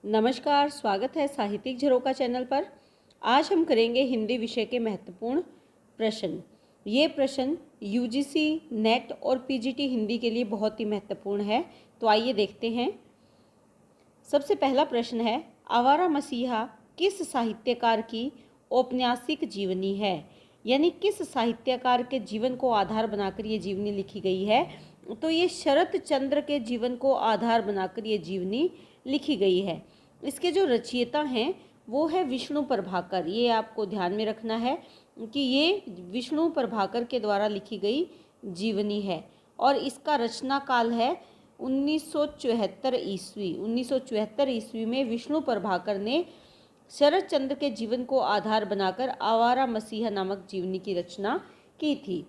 नमस्कार, स्वागत है साहित्यिक झरोखा चैनल पर। आज हम करेंगे हिंदी विषय के महत्वपूर्ण प्रश्न। ये प्रश्न यूजीसी, नेट और पीजीटी हिंदी के लिए बहुत ही महत्वपूर्ण है। तो आइए देखते हैं। सबसे पहला प्रश्न है, आवारा मसीहा किस साहित्यकार की औपन्यासिक जीवनी है? यानी किस साहित्यकार के जीवन को आधार बनाकर ये जीवनी लिखी गई है? तो ये शरत चंद्र के जीवन को आधार बनाकर ये जीवनी लिखी गई है। इसके जो रचयिता हैं वो है विष्णु प्रभाकर। ये आपको ध्यान में रखना है कि ये विष्णु प्रभाकर के द्वारा लिखी गई जीवनी है और इसका रचना काल है 1974 ईस्वी। 1974 ईस्वी में विष्णु प्रभाकर ने शरत चंद्र के जीवन को आधार बनाकर आवारा मसीहा नामक जीवनी की रचना की थी।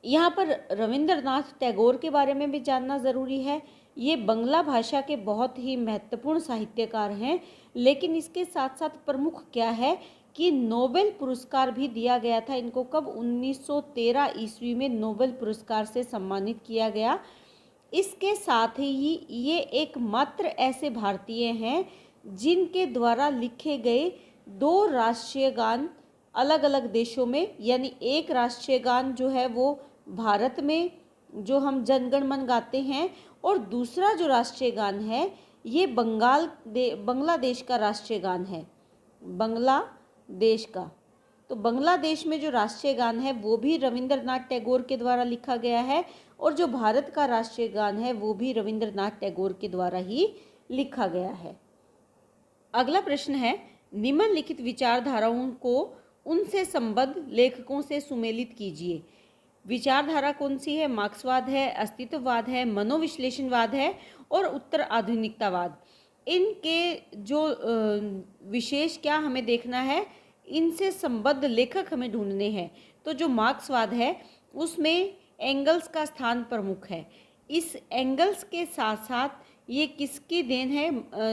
यहाँ पर रविंद्रनाथ टैगोर के बारे में भी जानना ज़रूरी है। ये बंगला भाषा के बहुत ही महत्वपूर्ण साहित्यकार हैं, लेकिन इसके साथ साथ प्रमुख क्या है कि नोबेल पुरस्कार भी दिया गया था इनको। कब? 1913 ईस्वी में नोबेल पुरस्कार से सम्मानित किया गया। इसके साथ ही ये एकमात्र ऐसे भारतीय हैं जिनके द्वारा लिखे गए 2 राष्ट्रीय गान अलग अलग देशों में, यानी एक राष्ट्रीय गान जो है वो भारत में जो हम जनगण मन गाते हैं, और दूसरा जो राष्ट्रीय गान है ये बांग्लादेश का राष्ट्रीय गान है, बांग्लादेश का। तो बांग्लादेश में जो राष्ट्रीय गान है वो भी रविंद्रनाथ टैगोर के द्वारा लिखा गया है, और जो भारत का राष्ट्रीय गान है वो भी रविंद्रनाथ टैगोर के द्वारा ही लिखा गया है। अगला प्रश्न है, निम्नलिखित विचारधाराओं को उनसे संबद्ध लेखकों से सुमेलित कीजिए। विचारधारा कौन सी है? मार्क्सवाद है, अस्तित्ववाद है, मनोविश्लेषणवाद है और उत्तर आधुनिकतावाद। इनके जो विशेष क्या हमें देखना है, इनसे संबद्ध लेखक हमें ढूंढने हैं। तो जो मार्क्सवाद है उसमें एंगल्स का स्थान प्रमुख है। इस एंगल्स के साथ साथ ये किसकी देन है?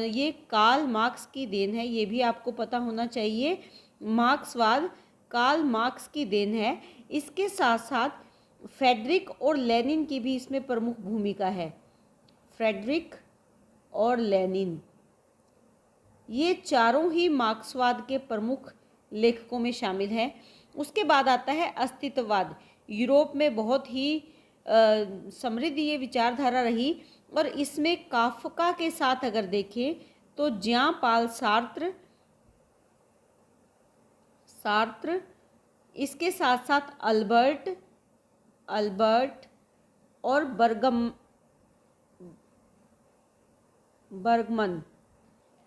ये कार्ल मार्क्स की देन है। ये भी आपको पता होना चाहिए। मार्क्सवाद कार्ल मार्क्स की देन है। इसके साथ साथ फ्रेडरिक और लेनिन की भी इसमें प्रमुख भूमिका है। फ्रेडरिक और लेनिन, ये चारों ही मार्क्सवाद के प्रमुख लेखकों में शामिल हैं। उसके बाद आता है अस्तित्ववाद। यूरोप में बहुत ही समृद्ध ये विचारधारा रही, और इसमें काफका के साथ अगर देखें तो ज्यां पाल सार्त्र, इसके साथ साथ अल्बर्ट और बर्गमन,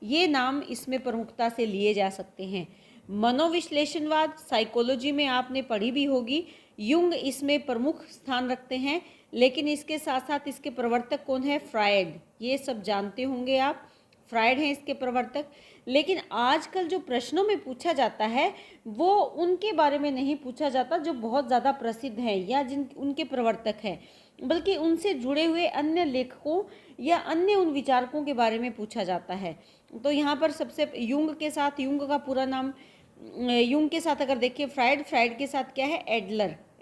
ये नाम इसमें प्रमुखता से लिए जा सकते हैं। मनोविश्लेषणवाद साइकोलॉजी में आपने पढ़ी भी होगी। युंग इसमें प्रमुख स्थान रखते हैं, लेकिन इसके साथ साथ इसके प्रवर्तक कौन है? फ्रायड। ये सब जानते होंगे आप, फ्रायड हैं इसके प्रवर्तक। लेकिन आजकल जो प्रश्नों में पूछा जाता है वो उनके बारे में नहीं पूछा जाता जो बहुत ज़्यादा प्रसिद्ध हैं या जिन उनके प्रवर्तक हैं, बल्कि उनसे जुड़े हुए अन्य लेखकों या अन्य उन विचारकों के बारे में पूछा जाता है। तो यहाँ पर सबसे युंग के साथ, युंग का पूरा नाम, युंग के साथ अगर देखें फ्रायड के साथ क्या है?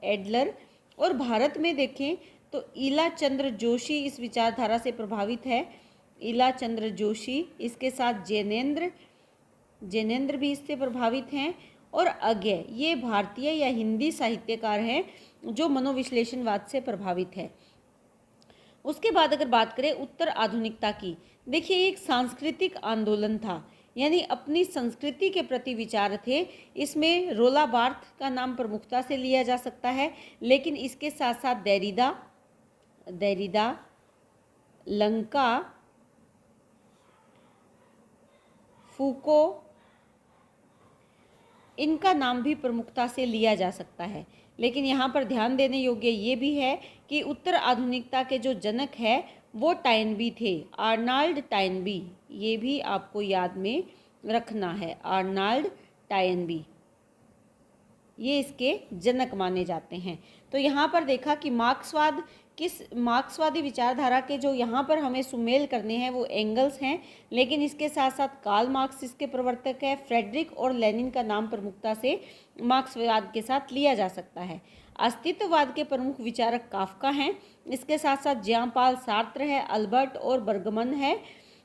एडलर। और भारत में देखें तो ईला चंद्र जोशी इस विचारधारा से प्रभावित है। ईला चंद्र जोशी, इसके साथ जैनेन्द्र भी इससे प्रभावित हैं, और अज्ञे, ये भारतीय या हिंदी साहित्यकार हैं जो मनोविश्लेषणवाद से प्रभावित है। उसके बाद अगर बात करें उत्तर आधुनिकता की, देखिए एक सांस्कृतिक आंदोलन था, यानी अपनी संस्कृति के प्रति विचार थे। इसमें रोला बार्थ का नाम प्रमुखता से लिया जा सकता है, लेकिन इसके साथ साथ देरिदा, लंका, फूको, इनका नाम भी प्रमुखता से लिया जा सकता है। लेकिन यहाँ पर ध्यान देने योग्य ये भी है कि उत्तर आधुनिकता के जो जनक है वो टाइनबी थे, आर्नाल्ड टाइनबी। ये भी आपको याद में रखना है, आर्नाल्ड टाइनबी, ये इसके जनक माने जाते हैं। तो यहाँ पर देखा कि मार्क्सवादी विचारधारा के जो यहाँ पर हमें सुमेल करने हैं वो एंगल्स हैं, लेकिन इसके साथ साथ कार्ल मार्क्स इसके प्रवर्तक है। फ्रेडरिक और लेनिन का नाम प्रमुखता से मार्क्सवाद के साथ लिया जा सकता है। अस्तित्ववाद के प्रमुख विचारक काफका हैं। इसके साथ साथ ज्यां पाल सार्त्र है, अल्बर्ट और बर्गमन है।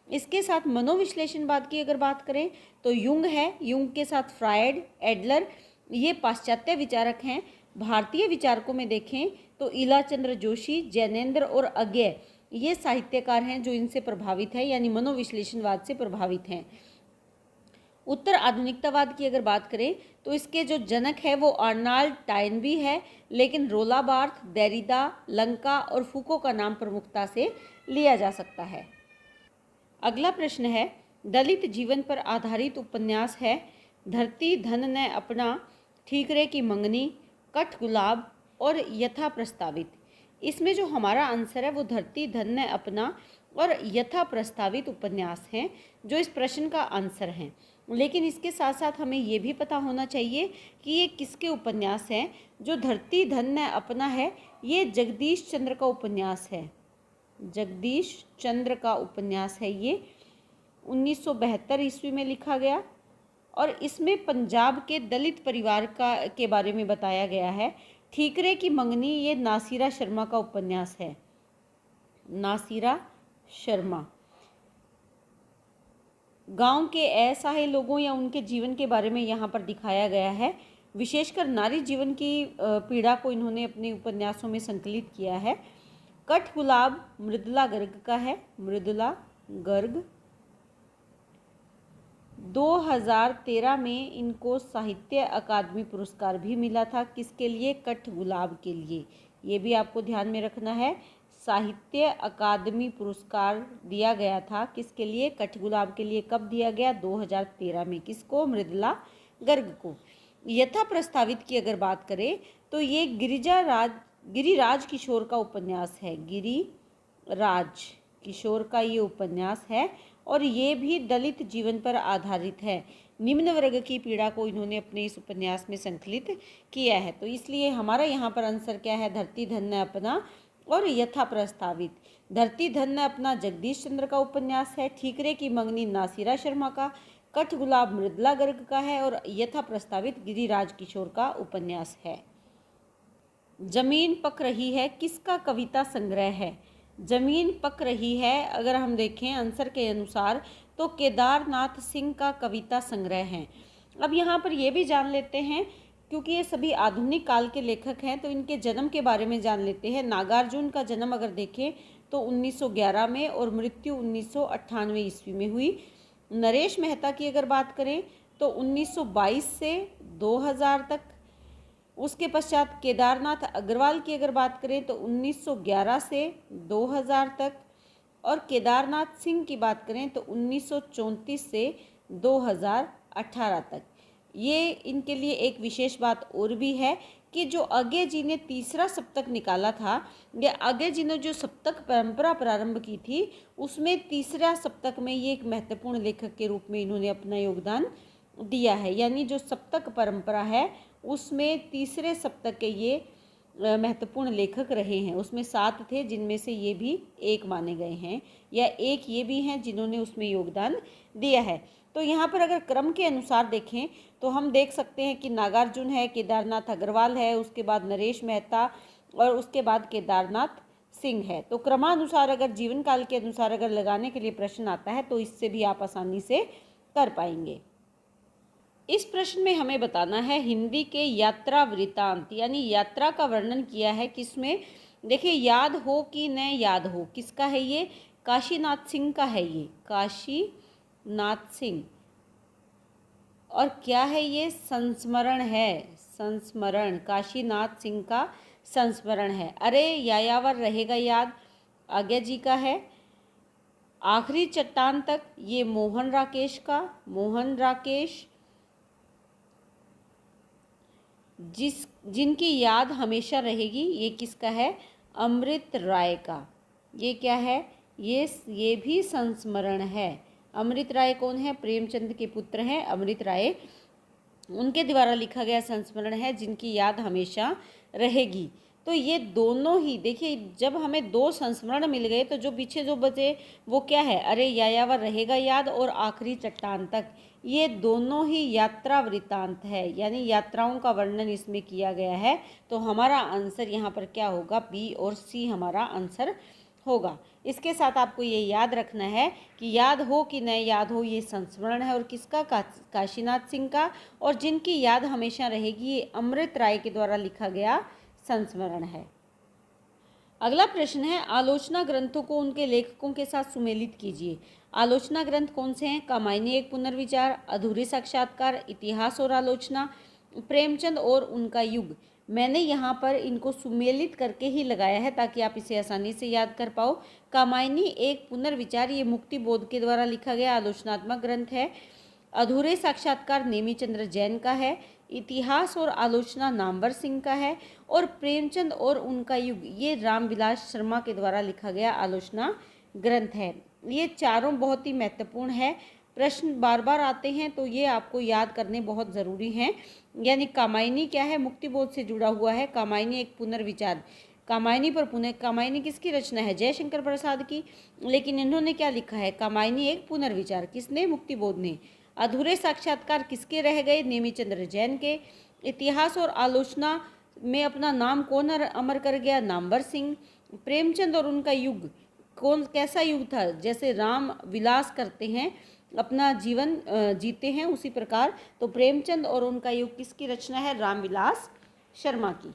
इसके साथ मनोविश्लेषणवाद की अगर बात करें तो युंग है, युंग के साथ फ्रायड, एडलर, ये पाश्चात्य विचारक हैं। भारतीय विचारकों में देखें तो ईलाचंद्र जोशी, जैनेन्द्र और अज्ञे, ये साहित्यकार हैं जो इनसे प्रभावित है, यानी मनोविश्लेषणवाद से प्रभावित हैं। उत्तर आधुनिकतावाद की अगर बात करें तो इसके जो जनक है वो अर्नाल्ड टाइनबी है, लेकिन रोला बार्थ, देरिदा, लंका और फूको का नाम प्रमुखता से लिया जा सकता है। अगला प्रश्न है, दलित जीवन पर आधारित उपन्यास है धरती धन ने अपना, ठीकरे की मंगनी, कठ गुलाब और यथा प्रस्तावित। इसमें जो हमारा आंसर है वो धरती धन ने अपना और यथा प्रस्तावित उपन्यास हैं जो इस प्रश्न का आंसर हैं। लेकिन इसके साथ साथ हमें ये भी पता होना चाहिए कि ये किसके उपन्यास हैं। जो धरती धन ने अपना है ये जगदीश चंद्र का उपन्यास है, जगदीश चंद्र का उपन्यास है। ये 1972 ईस्वी में लिखा गया और इसमें पंजाब के दलित परिवार के बारे में बताया गया है। ठीकरे की मंगनी ये नासिरा शर्मा का उपन्यास है, नासिरा शर्मा। गांव के असहाय लोगों या उनके जीवन के बारे में यहाँ पर दिखाया गया है। विशेषकर नारी जीवन की पीड़ा को इन्होंने अपने उपन्यासों में संकलित किया है। कठ गुलाब मृदुला गर्ग का है, मृदुला गर्ग। 2013 में इनको साहित्य अकादमी पुरस्कार भी मिला था। किसके लिए? कठ गुलाब के लिए। ये भी आपको ध्यान में रखना है, साहित्य अकादमी पुरस्कार दिया गया था किसके लिए? कठ गुलाब के लिए। कब दिया गया? 2013 में। किसको? मृदुला गर्ग को। यथा प्रस्तावित की अगर बात करें तो ये गिरिराज किशोर का उपन्यास है, गिरिराज किशोर का ये उपन्यास है और ये भी दलित जीवन पर आधारित है। निम्न वर्ग की पीड़ा को इन्होंने अपने इस उपन्यास में संकलित किया है। तो इसलिए हमारा यहाँ पर आंसर क्या है? धरती धन ने अपना और यथा प्रस्तावित। धरती धन ने अपना जगदीश चंद्र का उपन्यास है, ठीकरे की मंगनी नासिरा शर्मा का, कठ गुलाब मृदुला गर्ग का है और यथा प्रस्तावित गिरिराज किशोर का उपन्यास है। जमीन पक रही है किसका कविता संग्रह है? जमीन पक रही है अगर हम देखें आंसर के अनुसार तो केदारनाथ सिंह का कविता संग्रह है। अब यहाँ पर ये भी जान लेते हैं, क्योंकि ये सभी आधुनिक काल के लेखक हैं तो इनके जन्म के बारे में जान लेते हैं। नागार्जुन का जन्म अगर देखें तो 1911 में और मृत्यु 1998 ईस्वी में हुई। नरेश मेहता की अगर बात करें तो 1922 से 2000 तक। उसके पश्चात केदारनाथ अग्रवाल की अगर बात करें तो 1911 से 2000 तक। और केदारनाथ सिंह की बात करें तो 1934 से 2018 तक। ये इनके लिए एक विशेष बात और भी है कि जो अज्ञे जी ने तीसरा सप्तक निकाला था, या अज्ञे जी ने जो सप्तक परंपरा प्रारंभ की थी उसमें तीसरा सप्तक में ये एक महत्वपूर्ण लेखक के रूप में इन्होंने अपना योगदान दिया है। यानी जो सप्तक परंपरा है उसमें तीसरे सप्तक के ये महत्वपूर्ण लेखक रहे हैं। उसमें 7 थे जिनमें से ये भी एक माने गए हैं, या एक ये भी हैं जिन्होंने उसमें योगदान दिया है। तो यहाँ पर अगर क्रम के अनुसार देखें तो हम देख सकते हैं कि नागार्जुन है, केदारनाथ अग्रवाल है, उसके बाद नरेश मेहता और उसके बाद केदारनाथ सिंह है। तो क्रमानुसार अगर जीवन काल के अनुसार अगर लगाने के लिए प्रश्न आता है तो इससे भी आप आसानी से कर पाएंगे। इस प्रश्न में हमें बताना है हिंदी के यात्रा वृत्तांत, यानी यात्रा का वर्णन किया है किसमें? देखिए, याद हो कि न याद हो, किसका है ये? काशीनाथ सिंह का है ये, काशीनाथ सिंह। और क्या है ये? संस्मरण है, संस्मरण, काशीनाथ सिंह का संस्मरण है। अरे यायावर रहेगा याद, आज्ञा जी का है। आखिरी चट्टान तक, ये मोहन राकेश का, मोहन राकेश। जिनकी याद हमेशा रहेगी, ये किसका है? अमृत राय का। ये क्या है? ये भी संस्मरण है। अमृत राय कौन है? प्रेमचंद के पुत्र हैं अमृत राय, उनके द्वारा लिखा गया संस्मरण है जिनकी याद हमेशा रहेगी। तो ये दोनों ही देखिए, जब हमें 2 संस्मरण मिल गए तो जो पीछे जो बचे वो क्या है? अरे यायावर रहेगा याद और आखिरी चट्टान तक, ये दोनों ही यात्रा वृत्तांत है, यानी यात्राओं का वर्णन इसमें किया गया है। तो हमारा आंसर यहाँ पर क्या होगा? बी और सी हमारा आंसर होगा। इसके साथ आपको ये याद रखना है कि याद हो कि न याद हो, ये संस्मरण है और किसका, काशीनाथ सिंह का, और जिनकी याद हमेशा रहेगी ये अमृत राय के द्वारा लिखा गया संस्मरण है। अगला प्रश्न है, आलोचना ग्रंथों को उनके लेखकों के साथ सुमेलित कीजिए। आलोचना ग्रंथ कौन से हैं? कामायनी एक पुनर्विचार, अधूरे साक्षात्कार, इतिहास और आलोचना, प्रेमचंद और उनका युग। मैंने यहाँ पर इनको सुमेलित करके ही लगाया है ताकि आप इसे आसानी से याद कर पाओ। कामायनी एक पुनर्विचार ये मुक्ति बोध के द्वारा लिखा गया आलोचनात्मक ग्रंथ है। अधूरे साक्षात्कार नेमीचंद्र जैन का है। इतिहास और आलोचना नामवर सिंह का है। और प्रेमचंद और उनका युग ये रामविलास शर्मा के द्वारा लिखा गया आलोचना ग्रंथ है। ये चारों बहुत ही महत्वपूर्ण है, प्रश्न बार बार आते हैं तो ये आपको याद करने बहुत ज़रूरी हैं। यानी कामायनी क्या है? मुक्तिबोध से जुड़ा हुआ है। कामायनी एक पुनर्विचार, कामायनी पर पुनः, कामायनी किसकी रचना है? जयशंकर प्रसाद की, लेकिन इन्होंने क्या लिखा है? कामायनी एक पुनर्विचार। किसने? मुक्तिबोध ने। अधूरे साक्षात्कार किसके रह गए? नेमीचंद्र जैन के। इतिहास और आलोचना में अपना नाम कौन अमर कर गया? नामवर सिंह। प्रेमचंद और उनका युग कौन, कैसा युग था? जैसे राम विलास करते हैं, अपना जीवन जीते हैं, उसी प्रकार तो प्रेमचंद और उनका युग किसकी रचना है? रामविलास शर्मा की।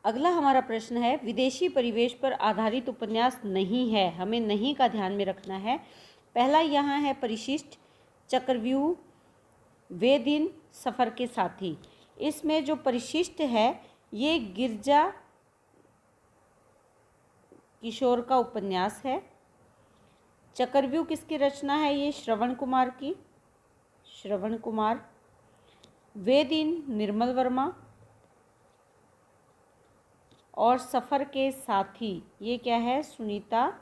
अगला हमारा प्रश्न है, विदेशी परिवेश पर आधारित उपन्यास नहीं है। हमें नहीं का ध्यान में रखना है। पहला यहाँ है परिशिष्ट, चक्रव्यूह, वे दिन, सफ़र के साथी। इसमें जो परिशिष्ट है ये गिरजा किशोर का उपन्यास है। चक्रव्यूह किसकी रचना है? ये श्रवण कुमार की, श्रवण कुमार। वे दिन निर्मल वर्मा। और सफ़र के साथी ये क्या है? सुनीता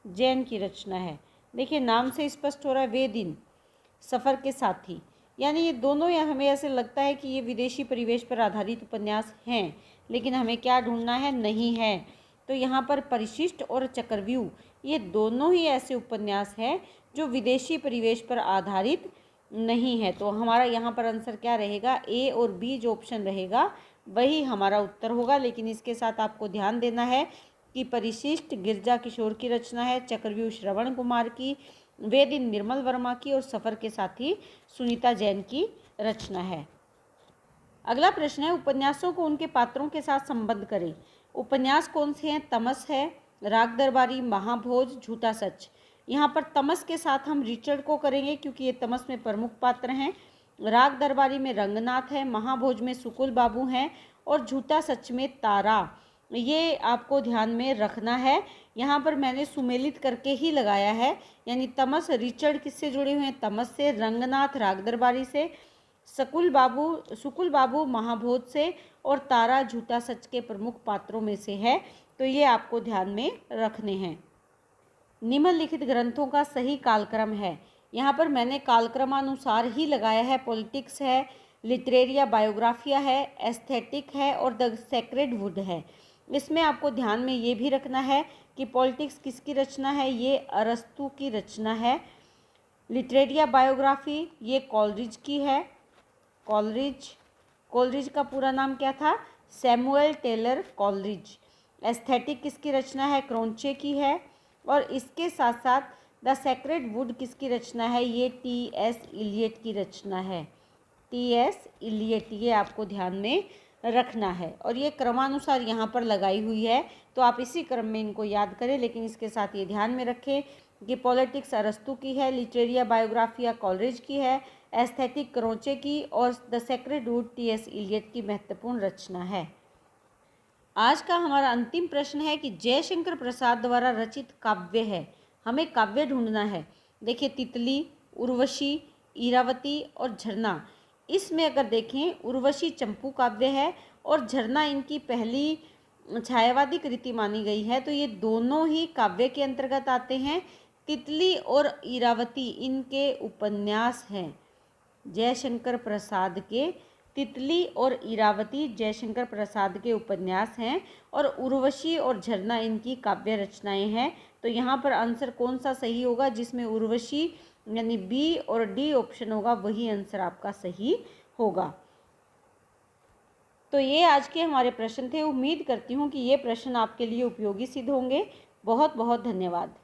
जैन की रचना है। देखिए नाम से स्पष्ट हो रहा है, वे दिन, सफ़र के साथी, यानी ये दोनों या हमें ऐसे लगता है कि ये विदेशी परिवेश पर आधारित उपन्यास हैं, लेकिन हमें क्या ढूंढना है? नहीं है। तो यहाँ पर परिशिष्ट और चक्रव्यूह ये दोनों ही ऐसे उपन्यास हैं जो विदेशी परिवेश पर आधारित नहीं है। तो हमारा यहाँ पर आंसर क्या रहेगा? ए और बी जो ऑप्शन रहेगा वही हमारा उत्तर होगा। लेकिन इसके साथ आपको ध्यान देना है कि परिशिष्ट गिरजा किशोर की रचना है, चक्रव्यूह श्रवण कुमार की, वे दिन निर्मल वर्मा की, और सफ़र के साथी सुनीता जैन की रचना है। अगला प्रश्न है, उपन्यासों को उनके पात्रों के साथ संबद्ध करें। उपन्यास कौन से हैं? तमस है, राग दरबारी, महाभोज, झूठा सच। यहाँ पर तमस के साथ हम रिचर्ड को करेंगे क्योंकि ये तमस में प्रमुख पात्र हैं। राग दरबारी में रंगनाथ है, महाभोज में सुकुल बाबू हैं, और झूठा सच में तारा। ये आपको ध्यान में रखना है। यहाँ पर मैंने सुमेलित करके ही लगाया है, यानी तमस रिचर्ड किससे जुड़े हुए हैं? तमस से। रंगनाथ राग दरबारी से, सुकुल बाबू महाभोज से, और तारा झूठा सच के प्रमुख पात्रों में से है। तो ये आपको ध्यान में रखने हैं। निम्नलिखित ग्रंथों का सही कालक्रम है। यहाँ पर मैंने कालक्रमानुसार ही लगाया है। पॉलिटिक्स है, लिटरेरिया बायोग्राफिया है, एस्थेटिक है, और द सेक्रेड वुड है। इसमें आपको ध्यान में ये भी रखना है कि पॉलिटिक्स किसकी रचना है? ये अरस्तु की रचना है। लिटरेरिया बायोग्राफी ये कॉलरिज की है। कॉलरिज का पूरा नाम क्या था? Samuel Taylor Coleridge. एस्थेटिक किसकी रचना है? क्रोंचे की है। और इसके साथ साथ द सेक्रेड वुड किसकी रचना है? ये टी.एस. इलियट की रचना है। टी.एस. इलियट, ये आपको ध्यान में रखना है। और ये क्रमानुसार यहाँ पर लगाई हुई है, तो आप इसी क्रम में इनको याद करें। लेकिन इसके साथ ये ध्यान में रखें कि पॉलिटिक्स अरस्तु की है, लिटरेरिया बायोग्राफिया कॉलरिज की है, एस्थेटिक क्रोंचे की, और the sacred wood T S. Eliot की महत्वपूर्ण रचना है। आज का हमारा अंतिम प्रश्न है कि जयशंकर प्रसाद द्वारा रचित काव्य है। हमें काव्य ढूंढना है। देखिए तितली, उर्वशी, इरावती और झरना। इसमें अगर देखें उर्वशी चंपू काव्य है और झरना इनकी पहली छायावादी कृति मानी गई है, तो ये दोनों ही काव्य के अंतर्गत आते हैं। तितली और इरावती इनके उपन्यास हैं। जयशंकर प्रसाद के तितली और इरावती जयशंकर प्रसाद के उपन्यास हैं, और उर्वशी और झरना इनकी काव्य रचनाएं हैं। तो यहाँ पर आंसर कौन सा सही होगा? जिसमें उर्वशी यानी बी और डी ऑप्शन होगा, वही आंसर आपका सही होगा। तो ये आज के हमारे प्रश्न थे। उम्मीद करती हूँ कि ये प्रश्न आपके लिए उपयोगी सिद्ध होंगे। बहुत बहुत धन्यवाद।